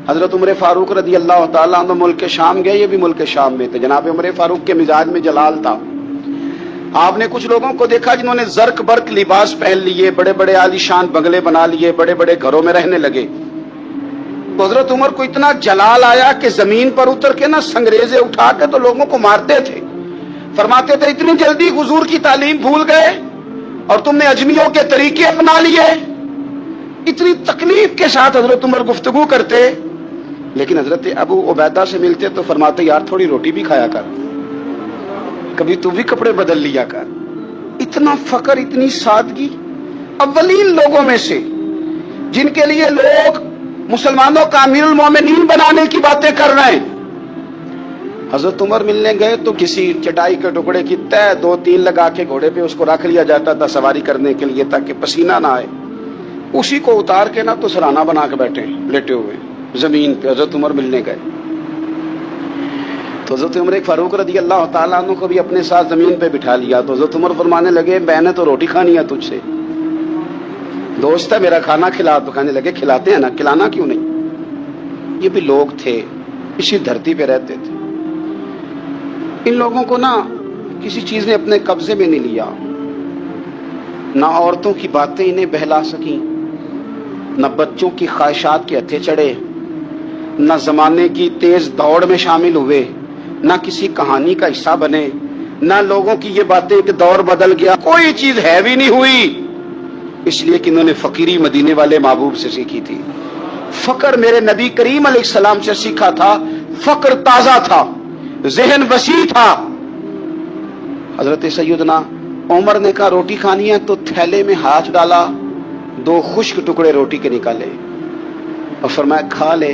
حضرت عمر فاروق رضی اللہ تعالیٰ عنہ ملک شام گئے، یہ بھی ملک شام میں تھے۔ جناب عمر فاروق کے مزاج میں جلال تھا۔ آپ نے کچھ لوگوں کو دیکھا جنہوں نے زرق برق لباس پہن لیے، بڑے بڑے عالی شان بنگلے بنا لیے، بڑے بڑے گھروں میں رہنے لگے۔ تو حضرت عمر کو اتنا جلال آیا کہ زمین پر اتر کے سنگریزے اٹھا کے تو لوگوں کو مارتے تھے۔ فرماتے تھے اتنی جلدی حضور کی تعلیم بھول گئے اور تم نے اجمیوں کے طریقے اپنا لیے۔ اتنی تکلیف کے ساتھ حضرت عمر گفتگو کرتے، لیکن حضرت ابو عبیدہ سے ملتے تو فرماتے یار تھوڑی روٹی بھی کھایا کر، کبھی تو بھی کپڑے بدل لیا کر۔ اتنا فقر، اتنی سادگی۔ اولین لوگوں میں سے جن کے لیے لوگ مسلمانوں کا امیر المومنین بنانے کی باتیں کر رہے ہیں، حضرت عمر ملنے گئے تو کسی چٹائی کے ٹکڑے کی تہ 2-3 لگا کے گھوڑے پہ اس کو رکھ لیا جاتا تھا سواری کرنے کے لیے تاکہ پسینہ نہ آئے۔ اسی کو اتار کے تو سرانہ بنا کے بیٹھے لیٹے ہوئے زمین پہ۔ حضرت عمر ملنے گئے تو حضرت عمر فاروق رضی اللہ تعالیٰ عنہ کو بھی اپنے ساتھ زمین پہ بٹھا لیا۔ تو حضرت عمر فرمانے لگے میں نے تو روٹی کھانی ہے تجھ سے، دوست ہے میرا، کھانا کھلا۔ تو کہنے لگے کھلاتے ہیں نا، کھلانا کیوں نہیں؟ یہ بھی لوگ تھے، اسی دھرتی پہ رہتے تھے۔ ان لوگوں کو کسی چیز نے اپنے قبضے میں نہیں لیا، نہ عورتوں کی باتیں انہیں بہلا سکیں، نہ بچوں کی خواہشات کے ہتھے چڑھے، نہ زمانے کی تیز دوڑ میں شامل ہوئے، نہ کسی کہانی کا حصہ بنے، نہ لوگوں کی یہ باتیں کہ دور بدل گیا، کوئی چیز ہے بھی نہیں ہوئی۔ اس لیے کہ انہوں نے فقیری مدینے والے محبوب سے سیکھی تھی۔ فقر میرے نبی کریم علیہ السلام سے سیکھا تھا۔ فقر تازہ تھا، ذہن وسیع تھا۔ حضرت سیدنا عمر نے کہا روٹی کھانی ہے تو تھیلے میں ہاتھ ڈالا، 2 خشک ٹکڑے روٹی کے نکالے اور فرمایا کھا لے۔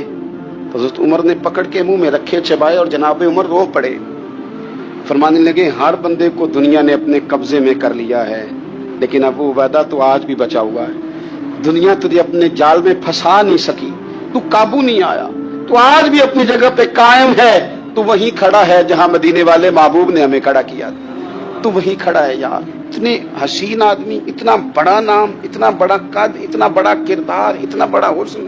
حضرت عمر نے پکڑ کے منہ میں رکھے، چبائے اور جناب عمر رو پڑے۔ فرمانے لگے ہر بندے کو دنیا نے اپنے قبضے میں کر لیا ہے، لیکن ابو عبیدہ تو آج بھی بچا ہوا ہے۔ دنیا تجھے اپنے جال میں پھنسا نہیں سکی، تو قابو نہیں آیا، تو آج بھی اپنی جگہ پہ قائم ہے۔ تو وہیں کھڑا ہے جہاں مدینے والے محبوب نے ہمیں کھڑا کیا، تو وہیں کھڑا ہے یار۔ اتنے حسین آدمی، اتنا بڑا نام، اتنا بڑا قد، اتنا بڑا کردار، اتنا بڑا حسن،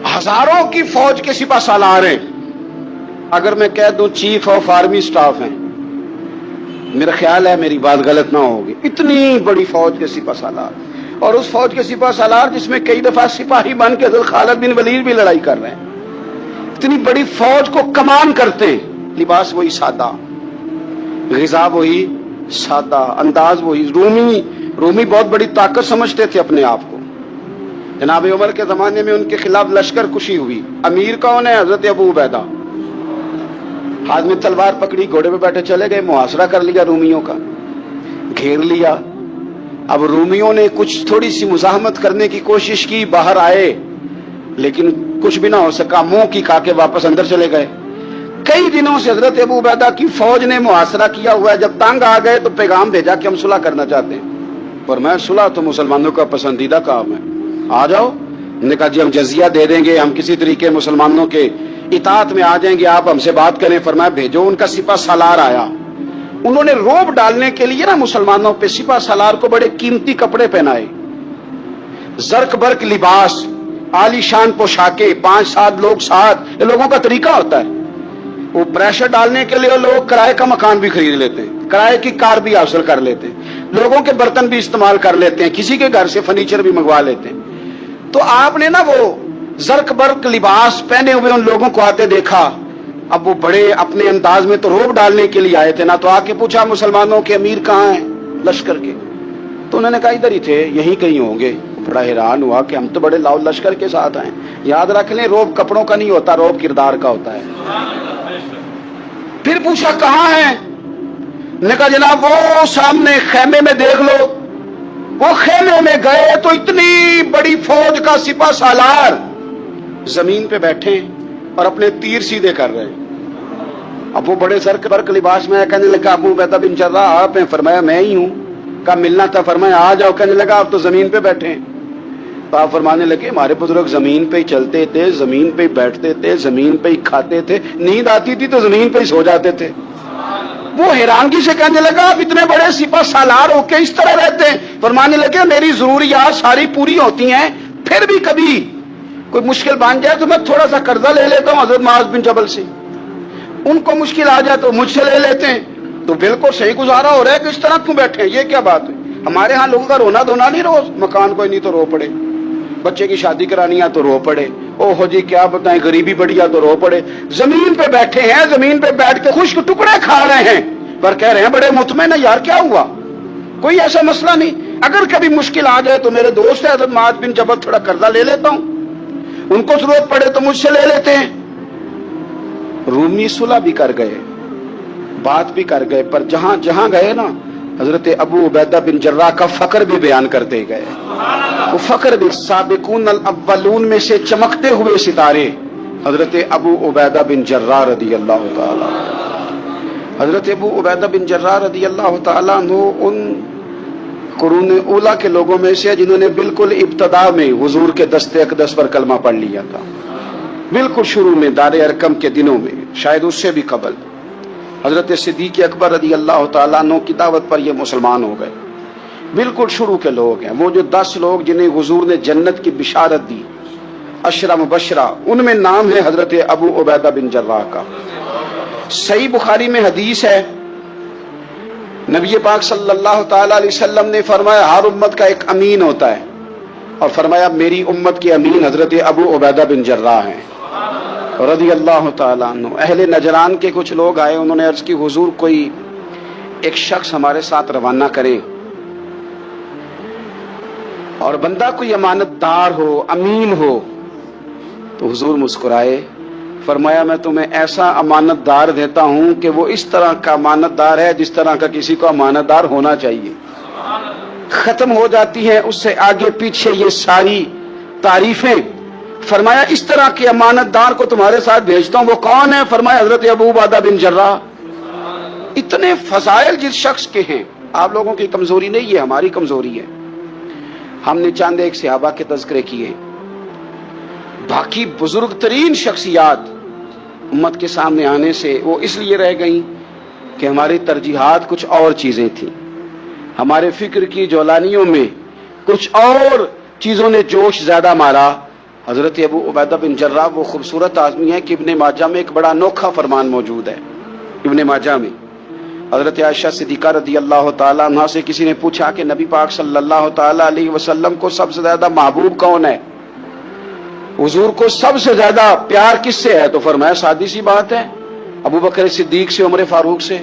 ہزاروں کی فوج کے سپہ سالار ہیں۔ اگر میں کہہ دوں چیف آف آرمی سٹاف ہیں، میرا خیال ہے میری بات غلط نہ ہوگی۔ اتنی بڑی فوج کے سپہ سالار، اور اس فوج کے سپہ سالار جس میں کئی دفعہ سپاہی بن کے حضرت خالد بن ولید بھی لڑائی کر رہے ہیں، اتنی بڑی فوج کو کمان کرتے ہیں۔ لباس وہی سادہ، غذا وہی سادہ، انداز وہی۔ رومی بہت بڑی طاقت سمجھتے تھے اپنے آپ کو۔ جناب عمر کے زمانے میں ان کے خلاف لشکر کشی ہوئی۔ امیر کون ہے؟ حضرت ابو عبیدہ۔ ہاتھ میں تلوار پکڑی، گھوڑے پہ بیٹھے چلے گئے، محاصرہ کر لیا رومیوں کا، گھیر لیا۔ اب رومیوں نے کچھ تھوڑی سی مزاحمت کرنے کی کوشش کی، باہر آئے، لیکن کچھ بھی نہ ہو سکا، منہ کی کھا کے واپس اندر چلے گئے۔ کئی دنوں سے حضرت ابو عبیدہ کی فوج نے محاصرہ کیا ہوا ہے۔ جب تنگ آ گئے تو پیغام بھیجا کہ ہم صلح کرنا چاہتے ہیں، پر میں صلح تو مسلمانوں کا پسندیدہ کام ہے، آ جاؤ۔ انہوں نے کہا جی ہم جزیہ دے دیں گے، ہم کسی طریقے مسلمانوں کے اطاعت میں آ جائیں گے، آپ ہم سے بات کریں۔ فرمایا بھیجو۔ ان کا سپہ سالار آیا۔ انہوں نے روب ڈالنے کے لیے مسلمانوں پہ سپہ سالار کو بڑے قیمتی کپڑے پہنائے، زرق برق لباس، عالی شان پوشاکیں، 5-7 لوگ ساتھ۔ یہ لوگوں کا طریقہ ہوتا ہے۔ وہ پریشر ڈالنے کے لیے لوگ کرائے کا مکان بھی خرید لیتے ہیں، کرائے کی کار بھی حاصل کر لیتے ہیں، لوگوں کے برتن بھی استعمال کر لیتے ہیں، کسی کے گھر سے فرنیچر بھی منگوا لیتے ہیں۔ تو آپ نے وہ زرق برق لباس پہنے ہوئے ان لوگوں کو آتے دیکھا۔ اب وہ بڑے اپنے انداز میں تو روب ڈالنے کے لیے آئے تھے تو آ کے پوچھا مسلمانوں کے امیر کہاں ہیں لشکر کے؟ تو انہوں نے کہا ادھر ہی تھے، یہیں کہیں ہوں گے۔ بڑا حیران ہوا کہ ہم تو بڑے لاؤ لشکر کے ساتھ آئے۔ یاد رکھ لیں روب کپڑوں کا نہیں ہوتا، روب کردار کا ہوتا ہے۔ پھر پوچھا کہاں ہیں؟ نے کہا جناب وہ سامنے خیمے میں دیکھ لو۔ وہ خیمے میں گئے تو اتنی بڑی فوج کا سپہ سالار زمین پہ بیٹھے اور اپنے تیر سیدھے کر رہے ہیں۔ اب وہ بڑے زرق برق لباس میں کہنے لگا ابو عبیدہ بن جراح آپ ہیں؟ فرمایا میں ہی ہوں۔ کہا ملنا تھا؟ فرمایا آ جاؤ۔ کہنے لگا آپ تو زمین پہ بیٹھے ہیں۔ تو آپ فرمانے لگے ہمارے بزرگ زمین پہ ہی چلتے تھے، زمین پہ ہی بیٹھتے تھے، زمین پہ ہی کھاتے تھے، نیند آتی تھی تو زمین پہ ہی سو جاتے تھے۔ وہ حیرانگی سے کہنے لگا آپ اتنے بڑے سپہ سالار ہو کے اس طرح رہتے ہیں؟ فرمانے لگے میری ضروریات ساری پوری ہوتی ہیں، پھر بھی کبھی کوئی مشکل بن جائے تو میں تھوڑا سا قرضہ لے لیتا ہوں حضرت معاذ بن جبل سے، ان کو مشکل آ جائے تو مجھ سے لے لیتے ہیں، تو بالکل صحیح گزارا ہو رہا ہے کہ اس طرح کیوں بیٹھے ہیں، یہ کیا بات ہے؟ ہمارے ہاں لوگوں کا رونا دھونا نہیں، روز مکان کوئی نہیں تو رو پڑے، بچے کی شادی کرانی ہے تو رو پڑے، او ہو جی کیا بتائیں غریبی بڑی ہے تو رو پڑے، زمین پہ بیٹھے ہیں، زمین پہ بیٹھ کے خشک ٹکڑے کھا رہے ہیں، پر کہہ رہے ہیں بڑے مطمئن ہیں، یار کیا ہوا؟ کوئی ایسا مسئلہ نہیں، اگر کبھی مشکل آ جائے تو میرے دوست ہے حضرت معاذ بن جبل، تھوڑا قرضہ لے لیتا ہوں، ان کو ضرورت پڑے تو مجھ سے لے لیتے ہیں۔ رومی صلح بھی کر گئے، بات بھی کر گئے، پر جہاں جہاں گئے نا حضرت ابو عبیدہ بن جراح کا فقر بھی بیان کرتے گئے، وہ فقر بھی، سابقون الاولون میں سے چمکتے ہوئے ستارے حضرت ابو عبیدہ بن جراح رضی اللہ تعالی، حضرت ابو عبیدہ بن جراح رضی اللہ تعالیٰ عنہ ان قرون اولا کے لوگوں میں سے جنہوں نے بالکل ابتدا میں حضور کے دست اقدس پر کلمہ پڑھ لیا تھا، بالکل شروع میں دار ارقم کے دنوں میں، شاید اس سے بھی قبل حضرت صدیق اکبر رضی اللہ تعالیٰ عنہ کی دعوت پر یہ مسلمان ہو گئے، بالکل شروع کے لوگ ہیں، وہ جو 10 لوگ جنہیں حضور نے جنت کی بشارت دی، عشرہ مبشرہ، ان میں نام ہے حضرت ابو عبیدہ بن جراح کا۔ صحیح بخاری میں حدیث ہے، نبی پاک صلی اللہ تعالی علیہ وسلم نے فرمایا ہر امت کا ایک امین ہوتا ہے، اور فرمایا میری امت کے امین حضرت ابو عبیدہ بن جراح ہیں رضی اللہ تعالیٰ عنہ۔ اہل نجران کے کچھ لوگ آئے، انہوں نے عرض کی حضور کوئی ایک شخص ہمارے ساتھ روانہ کریں، اور بندہ کوئی امانت دار ہو، امین ہو، تو حضور مسکرائے، فرمایا میں تمہیں ایسا امانت دار دیتا ہوں کہ وہ اس طرح کا امانت دار ہے جس طرح کا کسی کو امانت دار ہونا چاہیے، ختم ہو جاتی ہیں اس سے آگے پیچھے یہ ساری تعریفیں۔ فرمایا اس طرح کے امانت دار کو تمہارے ساتھ بھیجتا ہوں، وہ کون ہے؟ فرمایا حضرت ابو عبیدہ بن جراح۔ اتنے فضائل جس شخص کے ہیں، آپ لوگوں کی کمزوری نہیں، یہ ہماری کمزوری ہے، ہم نے چاند ایک صحابہ کے تذکرے کیے، باقی بزرگ ترین شخصیات امت کے سامنے آنے سے وہ اس لیے رہ گئیں کہ ہماری ترجیحات کچھ اور چیزیں تھیں، ہمارے فکر کی جولانیوں میں کچھ اور چیزوں نے جوش زیادہ مارا۔ حضرت ابو عبیدہ بن جراح وہ خوبصورت آدمی ہے کہ ابن ماجہ میں ایک بڑا انوکھا فرمان موجود ہے، ابن ماجہ میں حضرت عائشہ صدیقہ رضی اللہ تعالیٰ عنہ سے کسی نے پوچھا کہ نبی پاک صلی اللہ تعالیٰ علیہ وسلم کو سب سے زیادہ محبوب کون ہے، حضور کو سب سے زیادہ پیار کس سے ہے؟ تو فرمایا سادی سی بات ہے، ابو بکر صدیق سے، عمر فاروق سے۔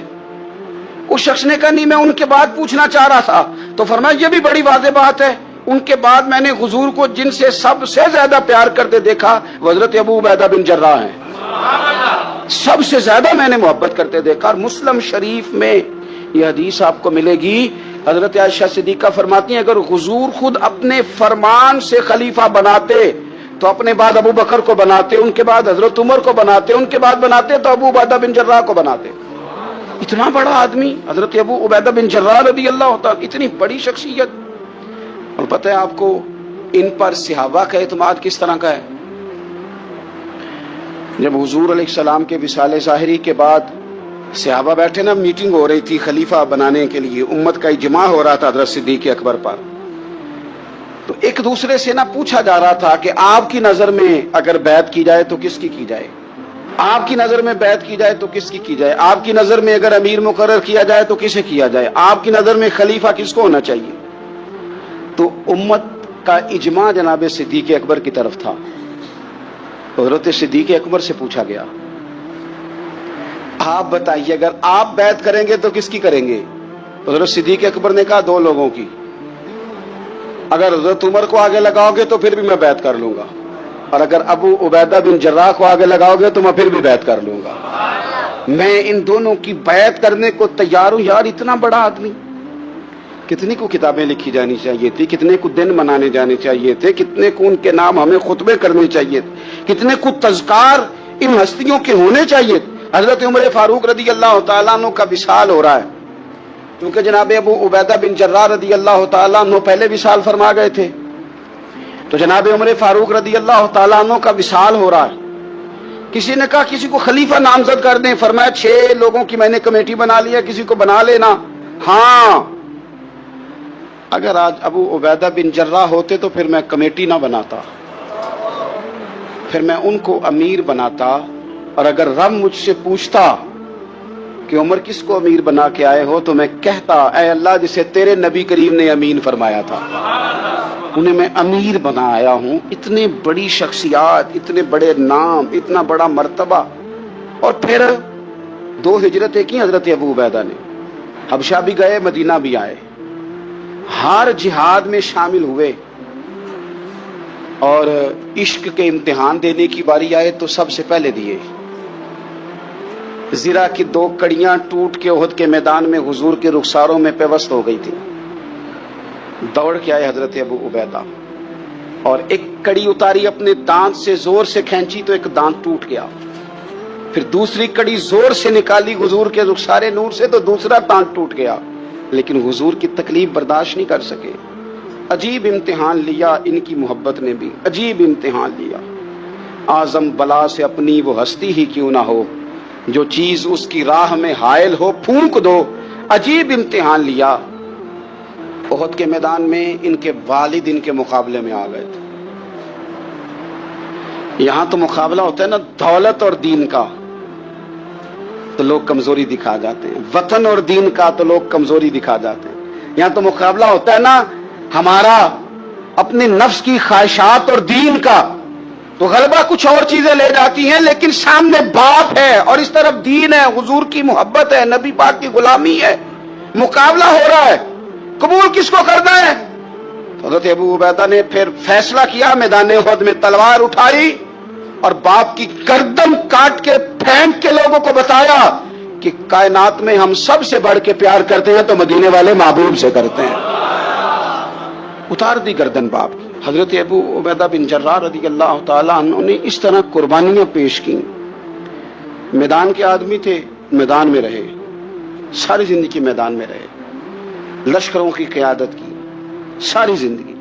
اس شخص نے کہا نہیں میں ان کے بعد پوچھنا چاہ رہا تھا، تو فرمایا یہ بھی بڑی واضح بات ہے، ان کے بعد میں نے حضور کو جن سے سب سے زیادہ پیار کرتے دیکھا وہ حضرت ابو عبیدہ بن جراح ہیں، سب سے زیادہ میں نے محبت کرتے دیکھا۔ اور مسلم شریف میں یہ حدیث آپ کو ملے گی، حضرت عائشہ صدیقہ فرماتی ہیں اگر حضور خود اپنے فرمان سے خلیفہ بناتے تو اپنے بعد ابو بکر کو بناتے، ان کے بعد حضرت عمر کو بناتے، ان کے بعد بناتے تو ابو عبیدہ بن جراح کو بناتے۔ اتنا بڑا آدمی حضرت ابو عبیدہ بن جراح رضی اللہ تعالی، اتنی بڑی شخصیت۔ اور پتہ ہے آپ کو ان پر صحابہ کا اعتماد کس طرح کا ہے؟ جب حضور علیہ السلام کے وصال ظاہری کے بعد صحابہ بیٹھے نا، میٹنگ ہو رہی تھی خلیفہ بنانے کے لیے، امت کا اجماع ہو رہا تھا حضرت صدیق اکبر پر، تو ایک دوسرے سے نہ پوچھا جا رہا تھا کہ آپ کی نظر میں اگر بیعت کی جائے تو کس کی کی جائے، آپ کی نظر میں بیعت کی جائے تو کس کی کی جائے، آپ کی نظر میں اگر امیر مقرر کیا جائے تو کسے کیا جائے، آپ کی نظر میں خلیفہ کس کو ہونا چاہیے؟ تو امت کا اجماع جناب صدیق اکبر کی طرف تھا۔ حضرت صدیق اکبر سے پوچھا گیا آپ بتائیے اگر آپ بیعت کریں گے تو کس کی کریں گے؟ حضرت صدیق اکبر نے کہا 2 لوگوں کی، اگر حضرت عمر کو آگے لگاؤ گے تو پھر بھی میں بیعت کر لوں گا، اور اگر ابو عبیدہ بن جراح کو آگے لگاؤ گے تو میں پھر بھی بیعت کر لوں گا، میں ان دونوں کی بیعت کرنے کو تیار ہوں۔ یار اتنا بڑا آدمی، کتنی کو کتابیں لکھی جانی چاہیے تھی، کتنے کو دن منانے جانے چاہیے تھے، کتنے کو ان کے نام ہمیں خطبے کرنے چاہیے تھے، کتنے کو تذکار ان ہستیوں کے ہونے چاہیے۔ حضرت عمر فاروق رضی اللہ تعالیٰ عنہ کا وصال ہو رہا ہے، کیونکہ جناب ابو عبیدہ بن جراح رضی اللہ تعالیٰ عنہ پہلے وصال فرما گئے تھے، تو جناب عمر فاروق رضی اللہ تعالیٰ عنہ کا وصال ہو رہا ہے۔ کسی نے کہا کسی کو خلیفہ نامزد کر دیں، فرمایا 6 لوگوں کی میں نے کمیٹی بنا لی ہے، کسی کو بنا لینا۔ ہاں اگر آج ابو عبیدہ بن جراح ہوتے تو پھر میں کمیٹی نہ بناتا، پھر میں ان کو امیر بناتا، اور اگر رب مجھ سے پوچھتا کہ عمر کس کو امیر بنا کے آئے ہو، تو میں کہتا اے اللہ جسے تیرے نبی کریم نے امین فرمایا تھا، انہیں میں امیر بنا آیا ہوں۔ اتنے بڑی شخصیات، اتنے بڑے نام، اتنا بڑا مرتبہ۔ اور پھر 2 ہجرتیں کی حضرت ابو عبیدہ نے، حبشہ بھی گئے، مدینہ بھی آئے، ہر جہاد میں شامل ہوئے، اور عشق کے امتحان دینے کی باری آئے تو سب سے پہلے دیے۔ زرہ کی 2 کڑیاں ٹوٹ کے احد کے میدان میں حضور کے رخساروں میں پیوست ہو گئی تھی۔ دوڑ کے آئے حضرت ابو عبیدہ، اور ایک کڑی اتاری، اپنے دانت سے زور سے کھینچی تو ایک دانت ٹوٹ گیا، پھر دوسری کڑی زور سے نکالی حضور کے رخسار نور سے تو دوسرا دانت ٹوٹ گیا، لیکن حضور کی تکلیف برداشت نہیں کر سکے۔ عجیب امتحان لیا ان کی محبت نے بھی، عجیب امتحان لیا۔ اعظم بلا سے اپنی وہ ہستی ہی کیوں نہ ہو، جو چیز اس کی راہ میں حائل ہو پھونک دو۔ عجیب امتحان لیا۔ احد کے میدان میں ان کے والد ان کے مقابلے میں آ گئے تھے۔ یہاں تو مقابلہ ہوتا ہے نا دولت اور دین کا، تو لوگ کمزوری دکھا جاتے ہیں، وطن اور دین کا تو لوگ کمزوری دکھا جاتے ہیں۔ یہاں تو مقابلہ ہوتا ہے نا ہمارا اپنے نفس کی خواہشات اور دین کا، تو غلبہ کچھ اور چیزیں لے جاتی ہیں، لیکن سامنے باپ ہے اور اس طرف دین ہے، حضور کی محبت ہے، نبی پاک کی غلامی ہے، مقابلہ ہو رہا ہے، قبول کس کو کرنا ہے؟ حضرت ابو عبیدہ نے پھر فیصلہ کیا، میدان احد میں تلوار اٹھائی اور باپ کی گردن کاٹ کے پھینک کے لوگوں کو بتایا کہ کائنات میں ہم سب سے بڑھ کے پیار کرتے ہیں تو مدینے والے محبوب سے کرتے ہیں۔ اتار دی گردن باپ کی۔ حضرت ابو عبیدہ بن جراح رضی اللہ تعالیٰ عنہ نے اس طرح قربانیاں پیش کی۔ میدان کے آدمی تھے، میدان میں رہے، ساری زندگی میدان میں رہے، لشکروں کی قیادت کی ساری زندگی۔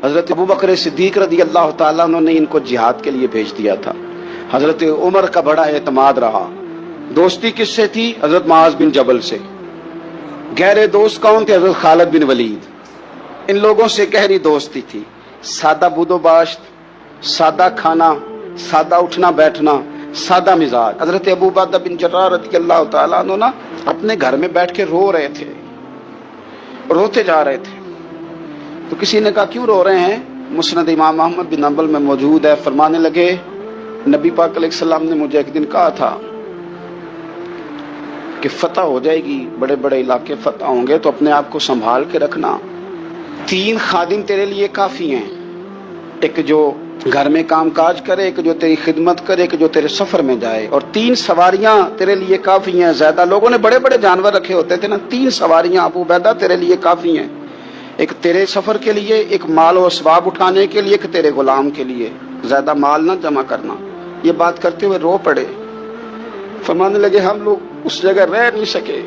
حضرت ابوبکر صدیق رضی اللہ تعالیٰ عنہ نے ان کو جہاد کے لیے بھیج دیا تھا۔ حضرت عمر کا بڑا اعتماد رہا۔ دوستی کس سے تھی؟ حضرت معاذ بن جبل سے۔ گہرے دوست کون تھے؟ حضرت خالد بن ولید۔ ان لوگوں سے گہری دوستی تھی۔ سادہ بود و باشت، سادہ کھانا، سادہ اٹھنا بیٹھنا، سادہ مزاج۔ حضرت ابو عبیدہ بن جراح رضی اللہ تعالیٰ عنہ نا اپنے گھر میں بیٹھ کے رو رہے تھے، روتے جا رہے تھے۔ تو کسی نے کہا کیوں رو رہے ہیں؟ مسند امام احمد بن حنبل میں موجود ہے۔ فرمانے لگے نبی پاک علیہ السلام نے مجھے ایک دن کہا تھا کہ فتح ہو جائے گی، بڑے بڑے علاقے فتح ہوں گے تو اپنے آپ کو سنبھال کے رکھنا۔ 3 خادم تیرے لیے کافی ہیں، ایک جو گھر میں کام کاج کرے، ایک جو تیری خدمت کرے، ایک جو تیرے سفر میں جائے، اور 3 سواریاں تیرے لیے کافی ہیں۔ زیادہ لوگوں نے بڑے بڑے جانور رکھے ہوتے تھے نا، 3 سواریاں ابو عبیدہ تیرے لیے کافی ہیں، ایک تیرے سفر کے لیے، ایک مال و اسباب اٹھانے کے لیے، ایک تیرے غلام کے لیے، زیادہ مال نہ جمع کرنا۔ یہ بات کرتے ہوئے رو پڑے۔ فرمانے لگے ہم لوگ اس جگہ رہ نہیں سکے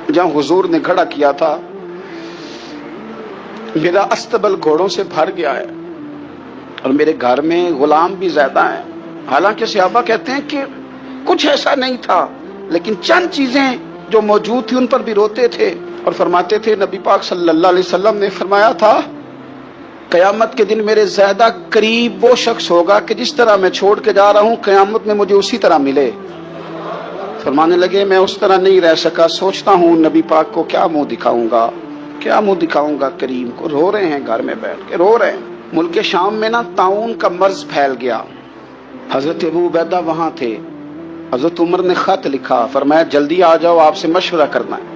جہاں حضور نے کھڑا کیا تھا، میرا استبل گھوڑوں سے بھر گیا ہے اور میرے گھر میں غلام بھی زیادہ ہیں۔ حالانکہ صحابہ کہتے ہیں کہ کچھ ایسا نہیں تھا، لیکن چند چیزیں جو موجود تھی ان پر بھی روتے تھے، اور فرماتے تھے نبی پاک صلی اللہ علیہ وسلم نے فرمایا تھا قیامت کے دن میرے زیادہ قریب وہ شخص ہوگا کہ جس طرح میں چھوڑ کے جا رہا ہوں قیامت میں مجھے اسی طرح ملے۔ فرمانے لگے میں اس طرح نہیں رہ سکا، سوچتا ہوں نبی پاک کو کیا منہ دکھاؤں گا، کیا منہ دکھاؤں گا کریم کو۔ رو رہے ہیں، گھر میں بیٹھ کے رو رہے ہیں۔ ملک شام میں نا طاعون کا مرض پھیل گیا۔ حضرت ابو عبیدہ وہاں تھے۔ حضرت عمر نے خط لکھا، فرمایا جلدی آ جاؤ، آپ سے مشورہ کرنا ہے۔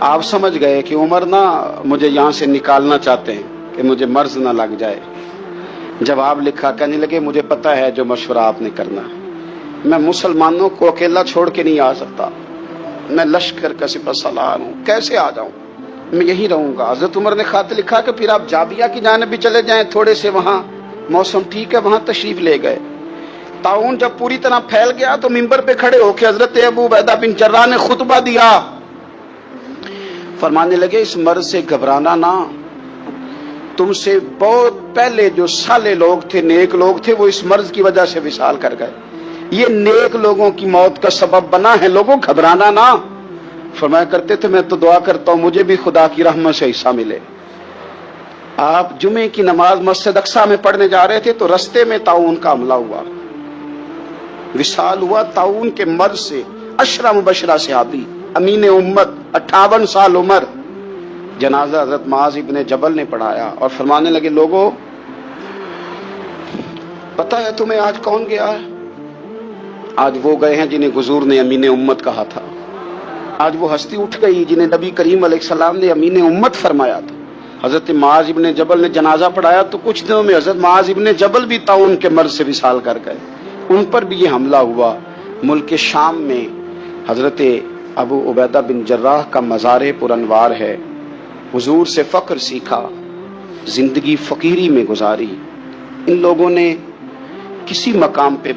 آپ سمجھ گئے کہ عمر نا مجھے یہاں سے نکالنا چاہتے ہیں کہ مجھے مرض نہ لگ جائے۔ جواب لکھا، کہنے لگے مجھے پتا ہے جو مشورہ آپ نے کرنا ہے، میں مسلمانوں کو اکیلا چھوڑ کے نہیں آ سکتا، میں لشکر کا سپہ سالار ہوں، کیسے آ جاؤں، میں یہی رہوں گا۔ حضرت عمر نے خط لکھا کہ پھر آپ جابیہ کی جانب بھی چلے جائیں، تھوڑے سے وہاں موسم ٹھیک ہے، وہاں تشریف لے گئے۔ طاعون جب پوری طرح پھیل گیا تو منبر پہ کھڑے ہو کے حضرت ابو عبیدہ بن جراح نے خطبہ دیا۔ فرمانے لگے اس مرض سے گھبرانا نہ، تم سے بہت پہلے جو صالح لوگ تھے، نیک لوگ تھے، وہ اس مرض کی وجہ سے وصال کر گئے، یہ نیک لوگوں کی موت کا سبب بنا ہے، لوگوں گھبرانا نہ۔ فرمایا کرتے تھے میں تو دعا کرتا ہوں مجھے بھی خدا کی رحمت سے حصہ ملے۔ آپ جمعے کی نماز مسجد اقصی میں پڑھنے جا رہے تھے تو رستے میں طاعون کا حملہ ہوا، وصال ہوا طاعون کے مرض سے۔ عشرہ مبشرہ صحابی، امین امت، 58 سال عمر، جنازہ حضرت معاذ ابن جبل نے پڑھایا اور فرمانے لگے لوگوں پتہ ہے تمہیں آج کون گیا ہے؟ آج وہ گئے ہیں جنہیں حضور نے امین امت کہا تھا، آج وہ ہستی اٹھ گئی جنہیں نبی کریم علیہ السلام نے امین امت فرمایا تھا۔ حضرت معاذ ابن جبل نے جنازہ پڑھایا تو کچھ دنوں میں حضرت معاذ ابن جبل بھی طاعون کے مرض سے وصال کر گئے، ان پر بھی یہ حملہ ہوا۔ ملک شام میں حضرت ابو عبیدہ بن جراح کا مزار پر انوار ہے، حضور سے فقر سیکھا، زندگی فقیری میں گزاری۔ ان لوگوں نے کسی مقام پہ